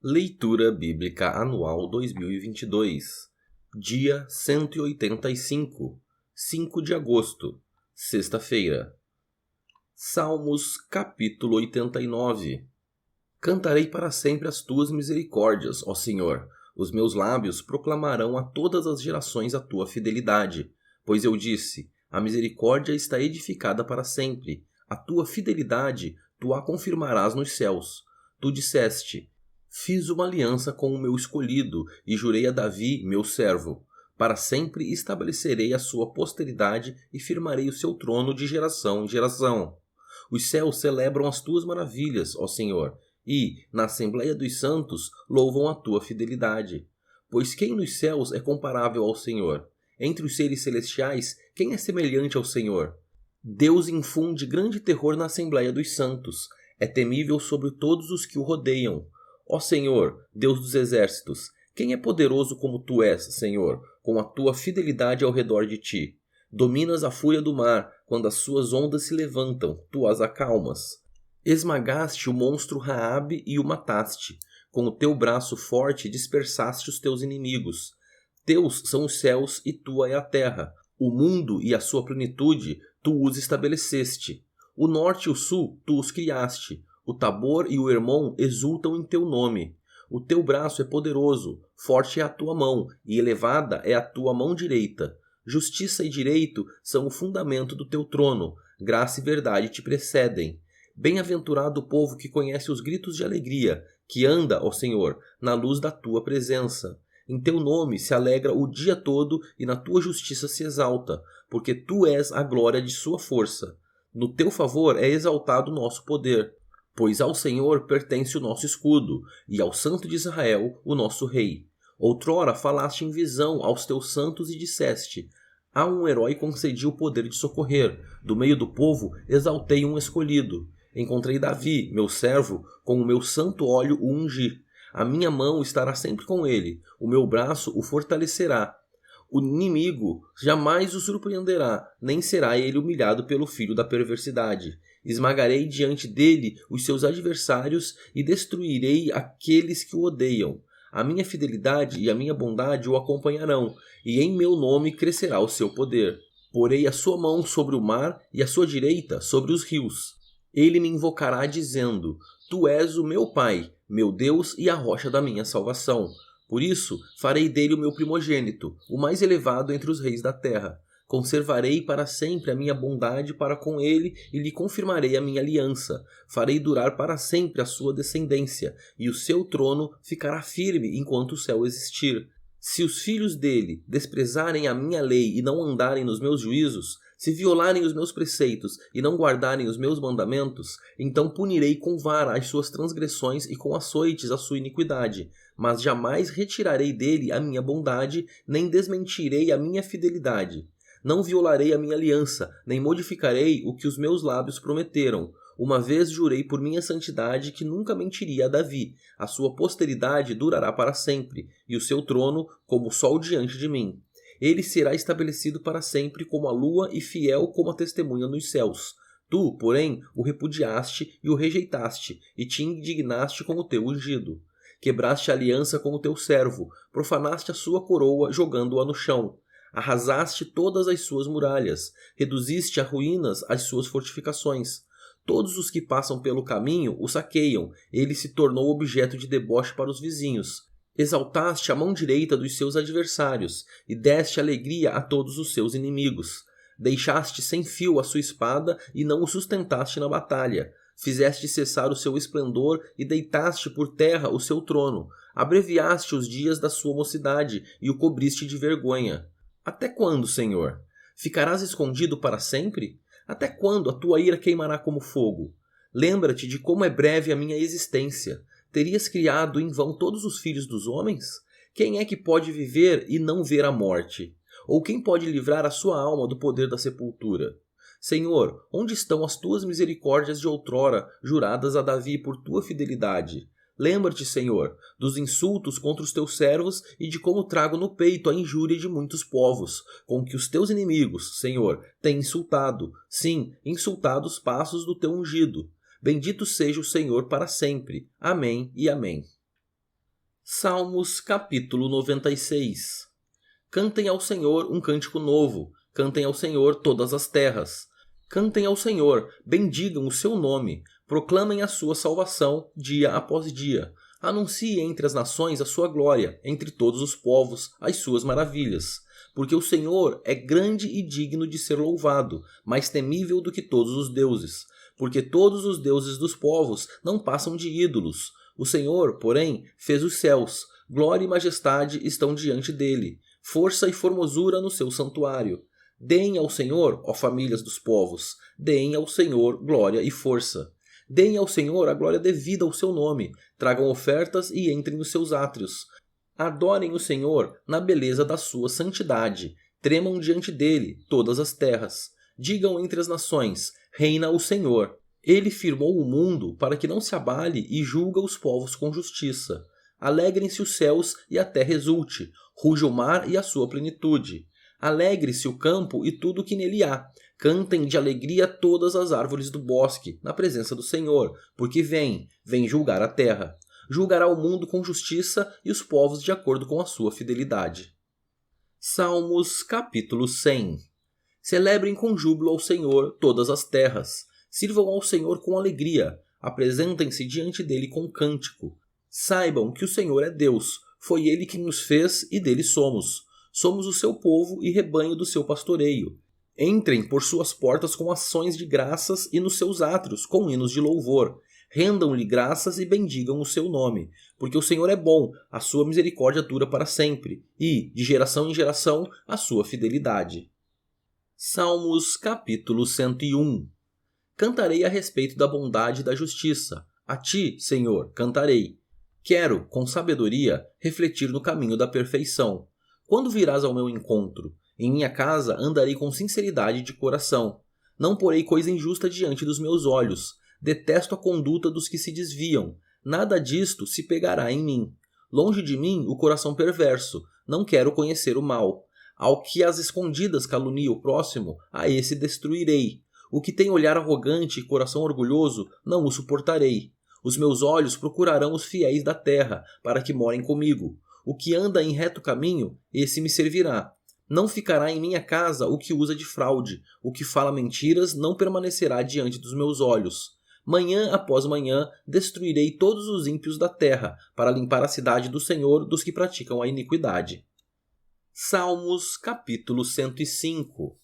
Leitura Bíblica Anual 2022, dia 185, 5 de agosto, sexta-feira. Salmos, capítulo 89. Cantarei para sempre as tuas misericórdias, ó Senhor. Os meus lábios proclamarão a todas as gerações a tua fidelidade. Pois eu disse, a misericórdia está edificada para sempre. A tua fidelidade tu a confirmarás nos céus. Tu disseste, fiz uma aliança com o meu escolhido e jurei a Davi, meu servo. Para sempre estabelecerei a sua posteridade e firmarei o seu trono de geração em geração. Os céus celebram as tuas maravilhas, ó Senhor, e, na Assembleia dos Santos, louvam a tua fidelidade. Pois quem nos céus é comparável ao Senhor? Entre os seres celestiais, quem é semelhante ao Senhor? Deus infunde grande terror na Assembleia dos Santos. É temível sobre todos os que o rodeiam. Ó Senhor, Deus dos exércitos, quem é poderoso como tu és, Senhor, com a tua fidelidade ao redor de ti? Dominas a fúria do mar, quando as suas ondas se levantam, tu as acalmas. Esmagaste o monstro Raabe e o mataste. Com o teu braço forte dispersaste os teus inimigos. Teus são os céus e tua é a terra. O mundo e a sua plenitude tu os estabeleceste. O norte e o sul tu os criaste. O Tabor e o Hermon exultam em teu nome. O teu braço é poderoso, forte é a tua mão, e elevada é a tua mão direita. Justiça e direito são o fundamento do teu trono. Graça e verdade te precedem. Bem-aventurado o povo que conhece os gritos de alegria, que anda, ó Senhor, na luz da tua presença. Em teu nome se alegra o dia todo e na tua justiça se exalta, porque tu és a glória de sua força. No teu favor é exaltado o nosso poder, pois ao Senhor pertence o nosso escudo, e ao Santo de Israel o nosso rei. Outrora falaste em visão aos teus santos e disseste, a um herói concedi o poder de socorrer, do meio do povo exaltei um escolhido. Encontrei Davi, meu servo, com o meu santo óleo o ungi. A minha mão estará sempre com ele, o meu braço o fortalecerá. O inimigo jamais o surpreenderá, nem será ele humilhado pelo filho da perversidade. Esmagarei diante dele os seus adversários e destruirei aqueles que o odeiam. A minha fidelidade e a minha bondade o acompanharão, e em meu nome crescerá o seu poder. Porei a sua mão sobre o mar e a sua direita sobre os rios. Ele me invocará dizendo, tu és o meu Pai, meu Deus e a rocha da minha salvação. Por isso, farei dele o meu primogênito, o mais elevado entre os reis da terra. Conservarei para sempre a minha bondade para com ele e lhe confirmarei a minha aliança. Farei durar para sempre a sua descendência, e o seu trono ficará firme enquanto o céu existir. Se os filhos dele desprezarem a minha lei e não andarem nos meus juízos, se violarem os meus preceitos e não guardarem os meus mandamentos, então punirei com vara as suas transgressões e com açoites a sua iniquidade. Mas jamais retirarei dele a minha bondade, nem desmentirei a minha fidelidade. Não violarei a minha aliança, nem modificarei o que os meus lábios prometeram. Uma vez jurei por minha santidade que nunca mentiria a Davi. A sua posteridade durará para sempre, e o seu trono como o sol diante de mim. Ele será estabelecido para sempre como a lua e fiel como a testemunha nos céus. Tu, porém, o repudiaste e o rejeitaste, e te indignaste com o teu ungido. Quebraste a aliança com o teu servo, profanaste a sua coroa jogando-a no chão. Arrasaste todas as suas muralhas, reduziste a ruínas as suas fortificações. Todos os que passam pelo caminho o saqueiam, ele se tornou objeto de deboche para os vizinhos. Exaltaste a mão direita dos seus adversários, e deste alegria a todos os seus inimigos. Deixaste sem fio a sua espada, e não o sustentaste na batalha. Fizeste cessar o seu esplendor, e deitaste por terra o seu trono. Abreviaste os dias da sua mocidade, e o cobriste de vergonha. Até quando, Senhor? Ficarás escondido para sempre? Até quando a tua ira queimará como fogo? Lembra-te de como é breve a minha existência. Terias criado em vão todos os filhos dos homens? Quem é que pode viver e não ver a morte? Ou quem pode livrar a sua alma do poder da sepultura? Senhor, onde estão as tuas misericórdias de outrora, juradas a Davi por tua fidelidade? Lembra-te, Senhor, dos insultos contra os teus servos e de como trago no peito a injúria de muitos povos, com que os teus inimigos, Senhor, têm insultado, sim, insultado os passos do teu ungido. Bendito seja o Senhor para sempre. Amém e amém. Salmos capítulo 96. Cantem ao Senhor um cântico novo, cantem ao Senhor todas as terras. Cantem ao Senhor, bendigam o seu nome, proclamem a sua salvação dia após dia. Anuncie entre as nações a sua glória, entre todos os povos as suas maravilhas. Porque o Senhor é grande e digno de ser louvado, mais temível do que todos os deuses. Porque todos os deuses dos povos não passam de ídolos. O Senhor, porém, fez os céus. Glória e majestade estão diante dele. Força e formosura no seu santuário. Deem ao Senhor, ó famílias dos povos, deem ao Senhor glória e força. Deem ao Senhor a glória devida ao seu nome. Tragam ofertas e entrem nos seus átrios. Adorem o Senhor na beleza da sua santidade. Tremam diante dele todas as terras. Digam entre as nações, reina o Senhor. Ele firmou o mundo para que não se abale e julga os povos com justiça. Alegrem-se os céus e a terra exulte. Ruja o mar e a sua plenitude. Alegre-se o campo e tudo o que nele há. Cantem de alegria todas as árvores do bosque, na presença do Senhor, porque vem julgar a terra. Julgará o mundo com justiça e os povos de acordo com a sua fidelidade. Salmos capítulo 100. Celebrem com júbilo ao Senhor todas as terras. Sirvam ao Senhor com alegria. Apresentem-se diante dele com cântico. Saibam que o Senhor é Deus. Foi ele que nos fez e dele somos. Somos o seu povo e rebanho do seu pastoreio. Entrem por suas portas com ações de graças e nos seus átrios com hinos de louvor. Rendam-lhe graças e bendigam o seu nome, porque o Senhor é bom, a sua misericórdia dura para sempre, e, de geração em geração, a sua fidelidade. Salmos capítulo 101. Cantarei a respeito da bondade e da justiça. A ti, Senhor, cantarei. Quero, com sabedoria, refletir no caminho da perfeição. Quando virás ao meu encontro? Em minha casa andarei com sinceridade de coração. Não porei coisa injusta diante dos meus olhos. Detesto a conduta dos que se desviam. Nada disto se pegará em mim. Longe de mim o coração perverso. Não quero conhecer o mal. Ao que às escondidas calunia o próximo, a esse destruirei. O que tem olhar arrogante e coração orgulhoso, não o suportarei. Os meus olhos procurarão os fiéis da terra, para que morem comigo. O que anda em reto caminho, esse me servirá. Não ficará em minha casa o que usa de fraude. O que fala mentiras não permanecerá diante dos meus olhos. Manhã após manhã destruirei todos os ímpios da terra, para limpar a cidade do Senhor dos que praticam a iniquidade. Salmos capítulo 105.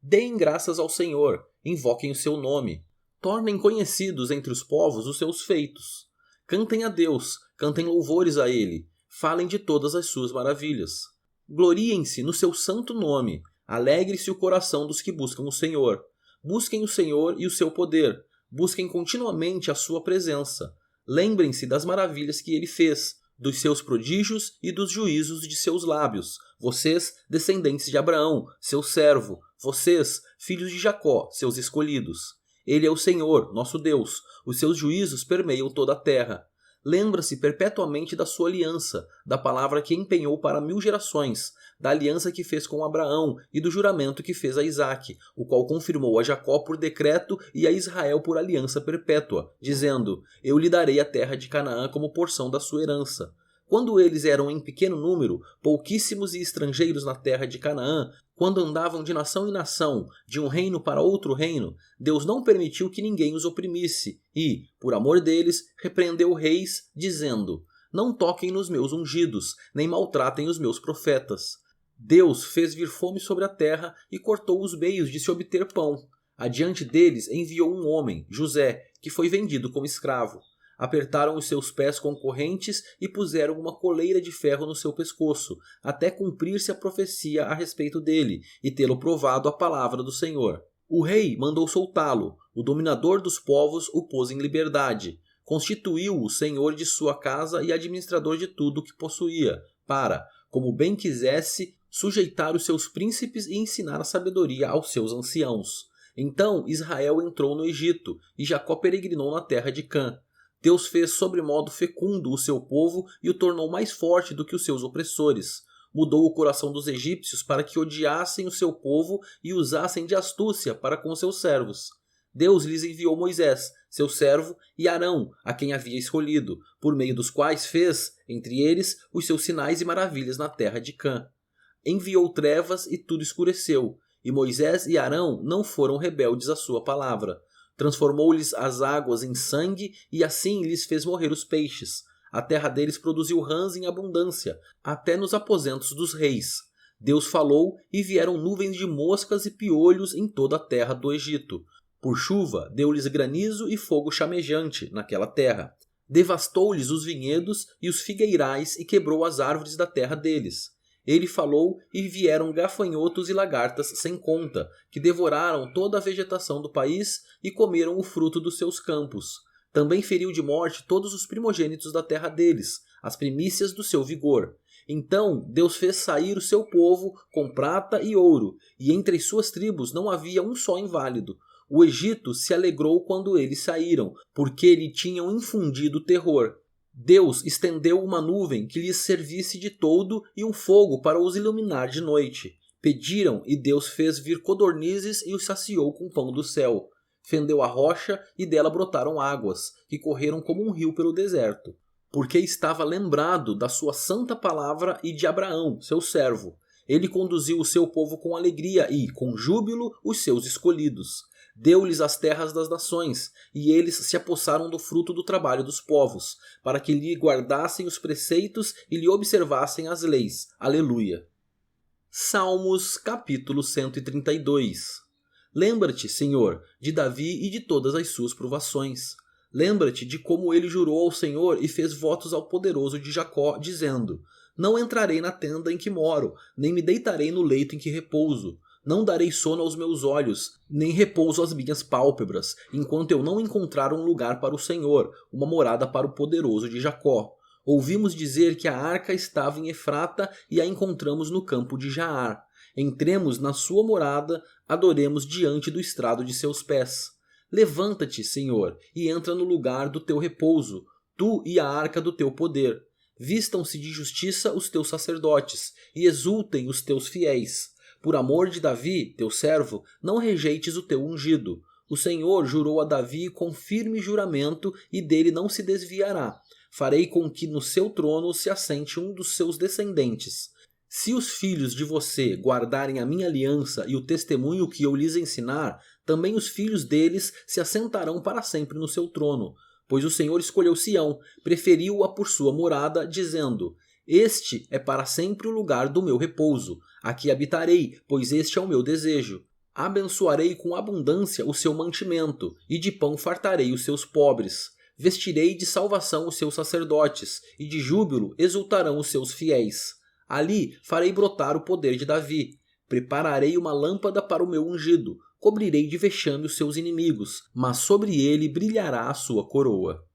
Deem graças ao Senhor, invoquem o seu nome. Tornem conhecidos entre os povos os seus feitos. Cantem a Deus, cantem louvores a ele, falem de todas as suas maravilhas. Gloriem-se no seu santo nome, alegre-se o coração dos que buscam o Senhor. Busquem o Senhor e o seu poder, busquem continuamente a sua presença. Lembrem-se das maravilhas que ele fez, dos seus prodígios e dos juízos de seus lábios. Vocês, descendentes de Abraão, seu servo, vocês, filhos de Jacó, seus escolhidos. Ele é o Senhor, nosso Deus. Os seus juízos permeiam toda a terra. Lembra-se perpetuamente da sua aliança, da palavra que empenhou para 1000 gerações, da aliança que fez com Abraão e do juramento que fez a Isaque, o qual confirmou a Jacó por decreto e a Israel por aliança perpétua, dizendo: Eu lhe darei a terra de Canaã como porção da sua herança. Quando eles eram em pequeno número, pouquíssimos e estrangeiros na terra de Canaã, quando andavam de nação em nação, de um reino para outro reino, Deus não permitiu que ninguém os oprimisse e, por amor deles, repreendeu reis, dizendo: Não toquem nos meus ungidos, nem maltratem os meus profetas. Deus fez vir fome sobre a terra e cortou os meios de se obter pão. Adiante deles enviou um homem, José, que foi vendido como escravo. Apertaram os seus pés com correntes e puseram uma coleira de ferro no seu pescoço, até cumprir-se a profecia a respeito dele e tê-lo provado a palavra do Senhor. O rei mandou soltá-lo, o dominador dos povos o pôs em liberdade. Constituiu-o senhor de sua casa e administrador de tudo o que possuía, para, como bem quisesse, sujeitar os seus príncipes e ensinar a sabedoria aos seus anciãos. Então Israel entrou no Egito, e Jacó peregrinou na terra de Cã. Deus fez sobremodo fecundo o seu povo e o tornou mais forte do que os seus opressores. Mudou o coração dos egípcios para que odiassem o seu povo e usassem de astúcia para com seus servos. Deus lhes enviou Moisés, seu servo, e Arão, a quem havia escolhido, por meio dos quais fez, entre eles, os seus sinais e maravilhas na terra de Cã. Enviou trevas e tudo escureceu, e Moisés e Arão não foram rebeldes à sua palavra. Transformou-lhes as águas em sangue e assim lhes fez morrer os peixes. A terra deles produziu rãs em abundância, até nos aposentos dos reis. Deus falou e vieram nuvens de moscas e piolhos em toda a terra do Egito. Por chuva, deu-lhes granizo e fogo chamejante naquela terra. Devastou-lhes os vinhedos e os figueirais e quebrou as árvores da terra deles. Ele falou e vieram gafanhotos e lagartas sem conta, que devoraram toda a vegetação do país e comeram o fruto dos seus campos. Também feriu de morte todos os primogênitos da terra deles, as primícias do seu vigor. Então Deus fez sair o seu povo com prata e ouro, e entre as suas tribos não havia um só inválido. O Egito se alegrou quando eles saíram, porque lhe tinham infundido terror. Deus estendeu uma nuvem que lhes servisse de toldo e um fogo para os iluminar de noite. Pediram e Deus fez vir codornizes e os saciou com pão do céu. Fendeu a rocha e dela brotaram águas, que correram como um rio pelo deserto. Porque estava lembrado da sua santa palavra e de Abraão, seu servo. Ele conduziu o seu povo com alegria e, com júbilo, os seus escolhidos. Deu-lhes as terras das nações, e eles se apossaram do fruto do trabalho dos povos, para que lhe guardassem os preceitos e lhe observassem as leis. Aleluia. Salmos capítulo 132. Lembra-te, Senhor, de Davi e de todas as suas provações. Lembra-te de como ele jurou ao Senhor e fez votos ao poderoso de Jacó, dizendo: Não entrarei na tenda em que moro, nem me deitarei no leito em que repouso. Não darei sono aos meus olhos, nem repouso às minhas pálpebras, enquanto eu não encontrar um lugar para o Senhor, uma morada para o poderoso de Jacó. Ouvimos dizer que a arca estava em Efrata e a encontramos no campo de Jaar. Entremos na sua morada, adoremos diante do estrado de seus pés. Levanta-te, Senhor, e entra no lugar do teu repouso, tu e a arca do teu poder. Vistam-se de justiça os teus sacerdotes, e exultem os teus fiéis. Por amor de Davi, teu servo, não rejeites o teu ungido. O Senhor jurou a Davi com firme juramento e dele não se desviará. Farei com que no seu trono se assente um dos seus descendentes. Se os filhos de você guardarem a minha aliança e o testemunho que eu lhes ensinar, também os filhos deles se assentarão para sempre no seu trono. Pois o Senhor escolheu Sião, preferiu-a por sua morada, dizendo: Este é para sempre o lugar do meu repouso. Aqui habitarei, pois este é o meu desejo. Abençoarei com abundância o seu mantimento, e de pão fartarei os seus pobres. Vestirei de salvação os seus sacerdotes, e de júbilo exultarão os seus fiéis. Ali farei brotar o poder de Davi. Prepararei uma lâmpada para o meu ungido. Cobrirei de vexame os seus inimigos, mas sobre ele brilhará a sua coroa.